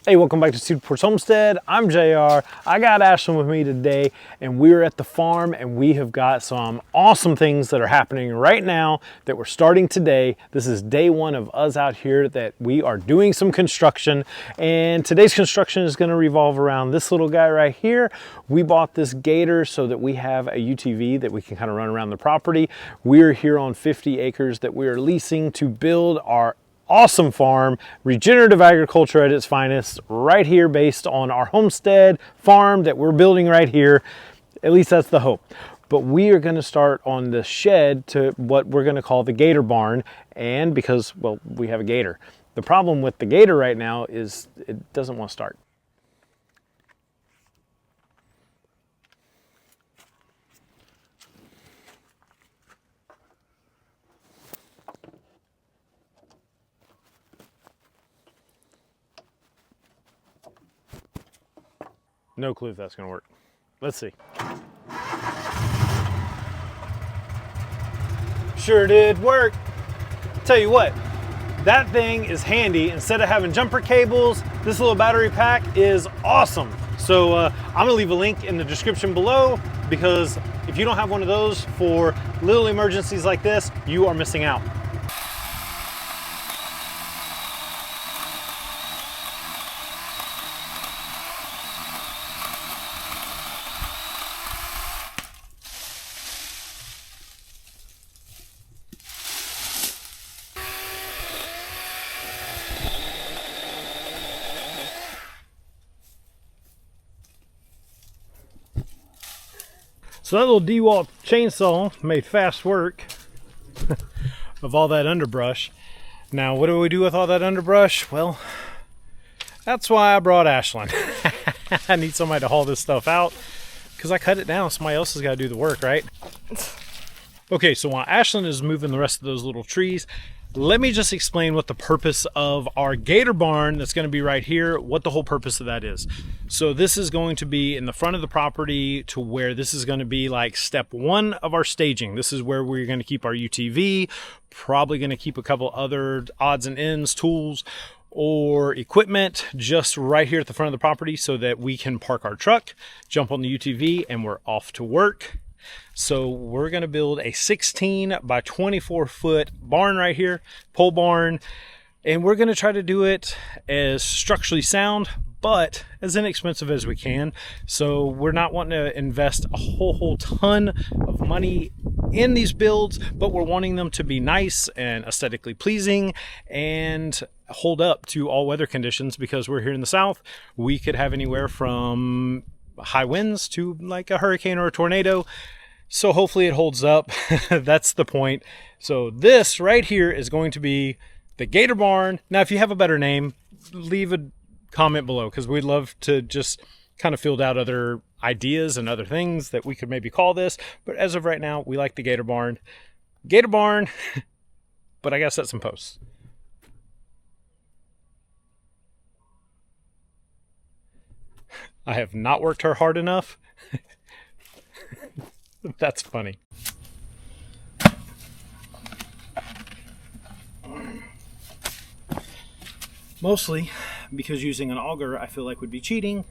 Hey, welcome back to Cedar Porch Homestead. I'm JR. I got Ashlyn with me today, and we're at the farm, and we have got some awesome things that are happening right now that we're starting today. This is day one of us out here that we are doing some construction, and today's construction is going to revolve around this little guy right here. We bought this gator so that we have a UTV that we can kind of run around the property. We're here on 50 acres that we are leasing to build our awesome farm, regenerative agriculture at its finest, right here based on our homestead farm that we're building right here. At least that's the hope. But we are going to start on the shed to what we're going to call the gator barn, and because, well, we have a gator. The problem with the gator right now is it doesn't want to start. No clue if that's going to work. Let's see. Sure did work. Tell you what, that thing is handy. Instead of having jumper cables, this little battery pack is awesome. So I'm going to leave a link in the description below, because if you don't have one of those for little emergencies like this, you are missing out. So that little DeWalt chainsaw made fast work of all that underbrush. Now, what do we do with all that underbrush? Well, that's why I brought Ashlyn. I need somebody to haul this stuff out, because I cut it down. Somebody else has got to do the work, right? Okay, so while Ashlyn is moving the rest of those little trees, let me just explain what the purpose of our gator barn that's going to be right here, what the whole purpose of that is. So this is going to be in the front of the property, to where this is going to be like step one of our staging. This is where we're going to keep our UTV, probably going to keep a couple other odds and ends, tools, or equipment just right here at the front of the property, so that we can park our truck, jump on the UTV, and we're off to work. So we're going to build a 16 by 24 foot barn right here, pole barn, and we're going to try to do it as structurally sound, but as inexpensive as we can. So we're not wanting to invest a whole ton of money in these builds, but we're wanting them to be nice and aesthetically pleasing and hold up to all weather conditions, because we're here in the South. We could have anywhere from high winds to like a hurricane or a tornado. So hopefully it holds up. That's the point. So this right here is going to be the gator barn. Now, if you have a better name, leave a comment below, because we'd love to just kind of field out other ideas and other things that we could maybe call this. But as of right now, we like the gator barn. Gator barn, but I gotta set some posts. I have not worked her hard enough. That's funny. Mostly because using an auger I feel like would be cheating.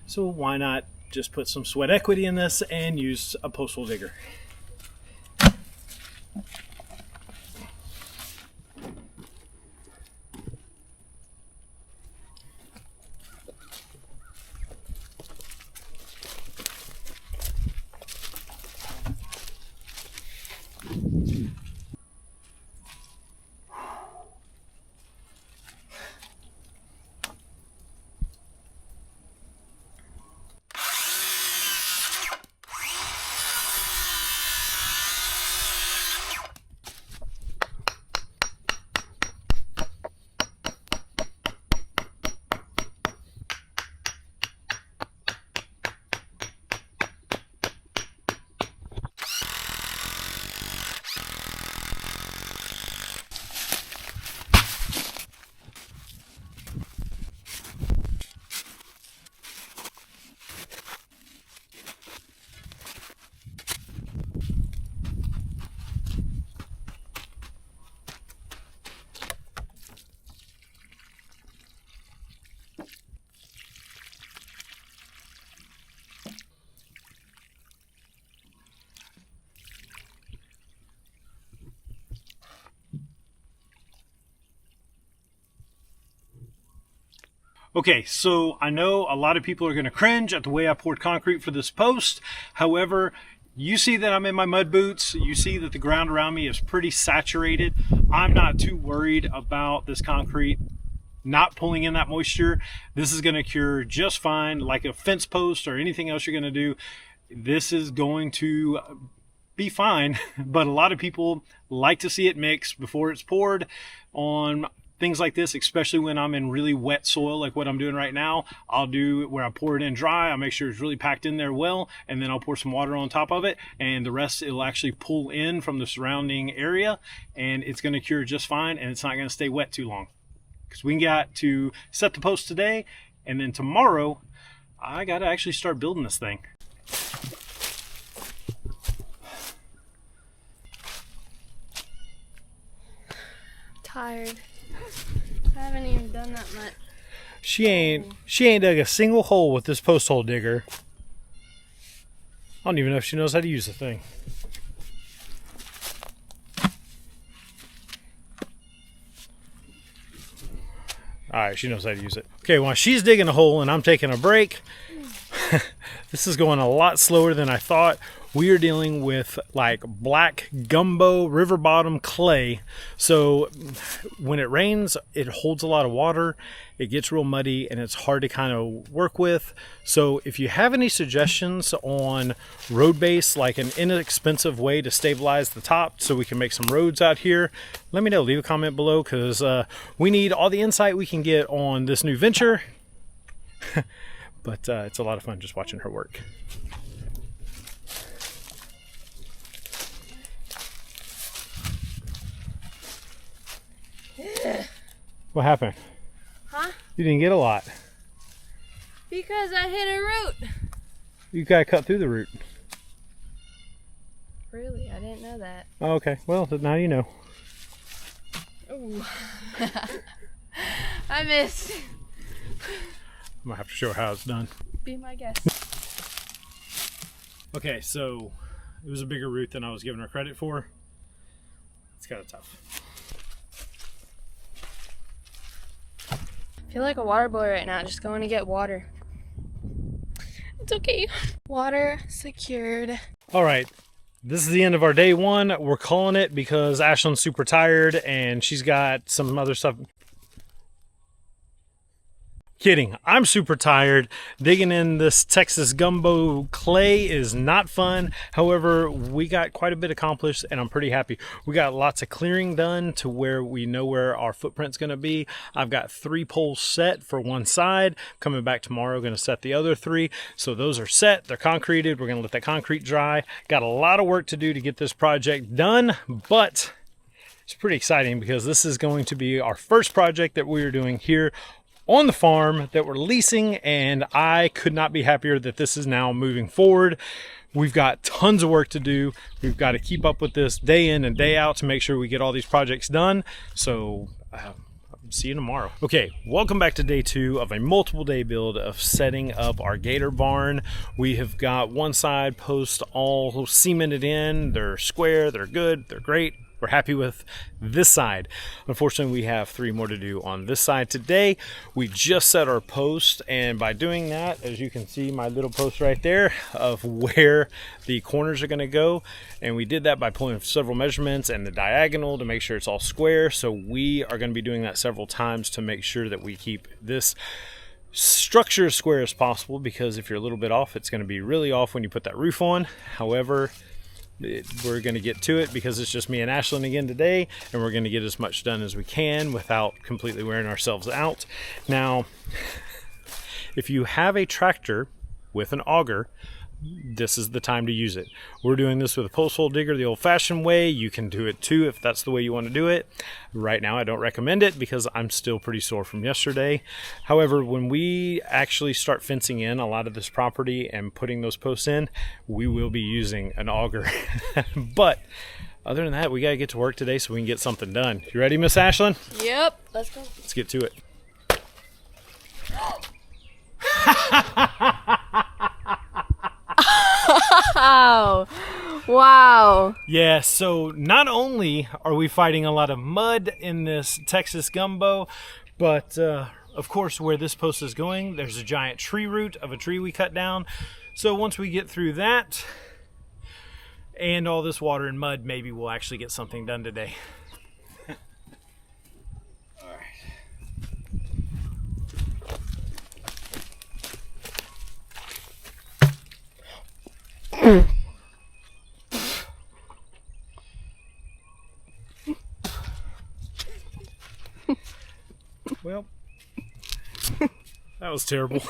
So why not just put some sweat equity in this and use a postal digger? Okay, so I know a lot of people are going to cringe at the way I poured concrete for this post. However, you see that I'm in my mud boots. You see that the ground around me is pretty saturated. I'm not too worried about this concrete not pulling in that moisture. This is going to cure just fine, like a fence post or anything else you're going to do. This is going to be fine, but a lot of people like to see it mix before it's poured on things like this, especially when I'm in really wet soil like what I'm doing right now. I'll do where I pour it in dry, I'll make sure it's really packed in there well, and then I'll pour some water on top of it, and the rest it'll actually pull in from the surrounding area, and it's going to cure just fine, and it's not going to stay wet too long. Because we got to set the post today, and then tomorrow I got to actually start building this thing. Tired. I haven't even done that much. She ain't dug a single hole with this post hole digger. I don't even know if she knows how to use the thing. Alright, she knows how to use it. Okay, while she's digging a hole and I'm taking a break, this is going a lot slower than I thought. We are dealing with like black gumbo river bottom clay. So when it rains, it holds a lot of water. It gets real muddy and it's hard to kind of work with. So if you have any suggestions on road base, like an inexpensive way to stabilize the top so we can make some roads out here, let me know. Leave a comment below, because we need all the insight we can get on this new venture. But it's a lot of fun just watching her work. What happened? Huh? You didn't get a lot. Because I hit a root. You gotta cut through the root. Really? I didn't know that. Oh, okay. Well, now you know. Ooh. I missed. I'm gonna have to show her how it's done. Be my guest. Okay, so it was a bigger root than I was giving her credit for. It's kind of tough. I feel like a water boy right now, just going to get water. It's okay. Water secured. All right, this is the end of our day one. We're calling it because Ashlyn's super tired and she's got some other stuff. Kidding, I'm super tired. Digging in this Texas gumbo clay is not fun. However, we got quite a bit accomplished and I'm pretty happy. We got lots of clearing done to where we know where our footprint's gonna be. I've got 3 poles set for one side. Coming back tomorrow, gonna set the other 3. So those are set, they're concreted. We're gonna let that concrete dry. Got a lot of work to do to get this project done, but it's pretty exciting because this is going to be our first project that we are doing here on the farm that we're leasing, and I could not be happier that this is now moving forward. We've got tons of work to do. We've got to keep up with this day in and day out to make sure we get all these projects done. So see you tomorrow. Okay, welcome back to day 2 of a multiple day build of setting up our gator barn. We have got one side post all cemented in. They're square, they're good, they're great. We're happy with this side. Unfortunately, we have 3 more to do on this side today. We just set our post, and by doing that, as you can see my little post right there of where the corners are going to go, and we did that by pulling several measurements and the diagonal to make sure it's all square. So we are going to be doing that several times to make sure that we keep this structure as square as possible, because if you're a little bit off, it's going to be really off when you put that roof on. However, we're going to get to it because it's just me and Ashlyn again today, and we're going to get as much done as we can without completely wearing ourselves out. Now, if you have a tractor with an auger, this is the time to use it. We're doing this with a post hole digger the old-fashioned way. You can do it too if that's the way you want to do it. Right now I don't recommend it because I'm still pretty sore from yesterday. However, when we actually start fencing in a lot of this property and putting those posts in, we will be using an auger. But other than that, we got to get to work today so we can get something done. You ready, Miss Ashlyn? Yep, let's go. Let's get to it. Wow. Wow. Yeah, so not only are we fighting a lot of mud in this Texas gumbo, but of course, where this post is going, there's a giant tree root of a tree we cut down. So once we get through that and all this water and mud, maybe we'll actually get something done today. All right. Well, that was terrible.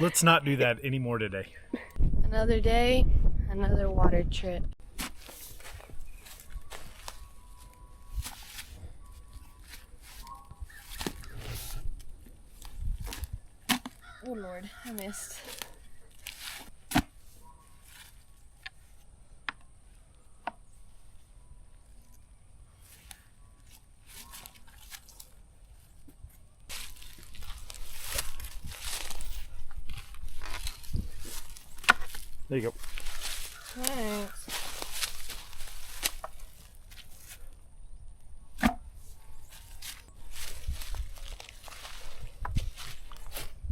Let's not do that anymore today. Another day, another water trip. Oh Lord, I missed. There you go. Thanks.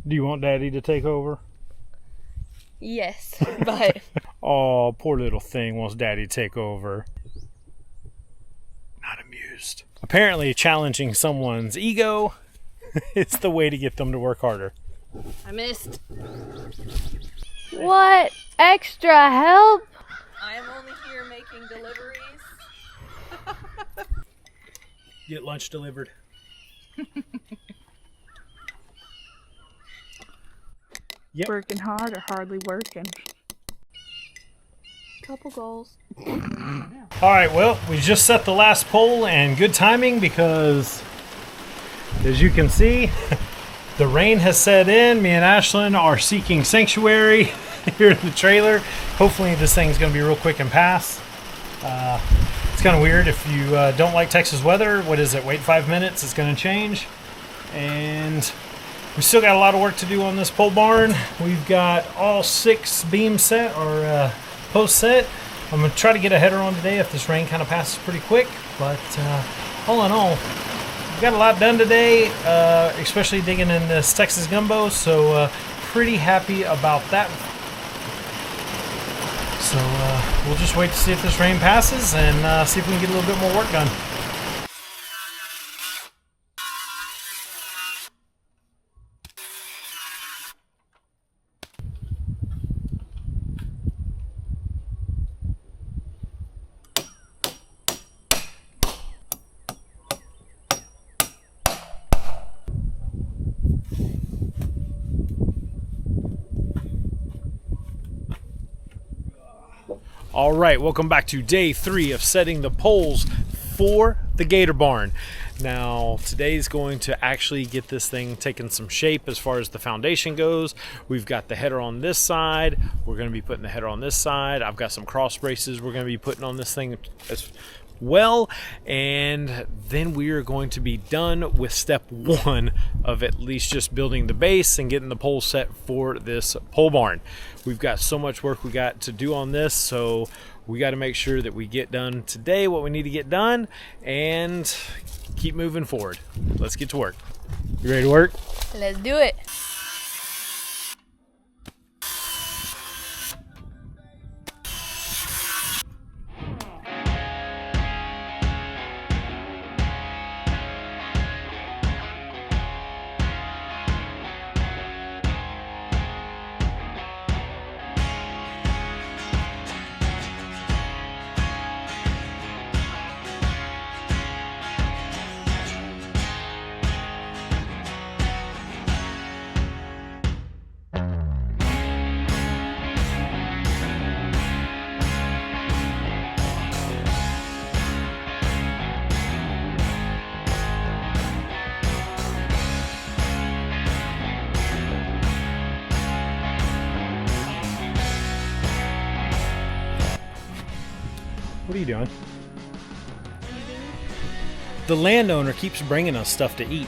Do you want Daddy to take over? Yes, but Oh, poor little thing wants Daddy to take over. Not amused. Apparently challenging someone's ego is the way to get them to work harder. I missed. What extra help? I am only here making deliveries. Get lunch delivered. Yep. Working hard or hardly working? Couple goals. All right, well, we just set the last pole, and good timing because, as you can see, the rain has set in. Me and Ashlyn are seeking sanctuary here in the trailer. Hopefully this thing's going to be real quick and pass. It's kind of weird if you don't like Texas weather. What is it? Wait 5 minutes, it's going to change. And we still got a lot of work to do on this pole barn. We've got all 6 beams set, or posts set. I'm going to try to get a header on today if this rain kind of passes pretty quick. But all in all, we've got a lot done today, especially digging in this Texas gumbo. So pretty happy about that. So we'll just wait to see if this rain passes and see if we can get a little bit more work done. All right, welcome back to day 3 of setting the poles for the gator barn. Now, today's going to actually get this thing taking some shape as far as the foundation goes. We've got the header on this side. We're going to be putting the header on this side. I've got some cross braces we're going to be putting on this thing as well, and then we are going to be done with step 1 of at least just building the base and getting the pole set for this pole barn. We've got so much work we got to do on this, so we got to make sure that we get done today what we need to get done and keep moving forward. Let's get to work. You ready to work? Let's do it. What are you doing? The landowner keeps bringing us stuff to eat.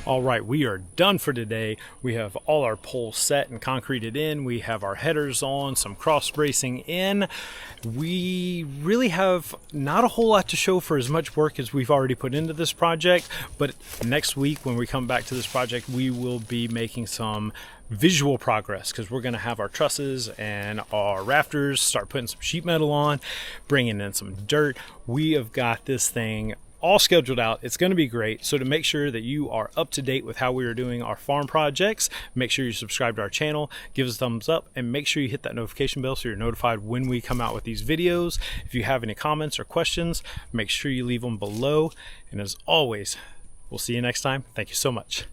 All right, we are done for today. We have all our poles set and concreted in. We have our headers on, some cross bracing in. We really have not a whole lot to show for as much work as we've already put into this project, but next week when we come back to this project, we will be making some visual progress because we're going to have our trusses and our rafters, start putting some sheet metal on, bringing in some dirt. We have got this thing all scheduled out. It's going to be great. So to make sure that you are up to date with how we are doing our farm projects, make sure you subscribe to our channel, give us a thumbs up, and make sure you hit that notification bell so you're notified when we come out with these videos. If you have any comments or questions, make sure you leave them below. And as always, we'll see you next time. Thank you so much.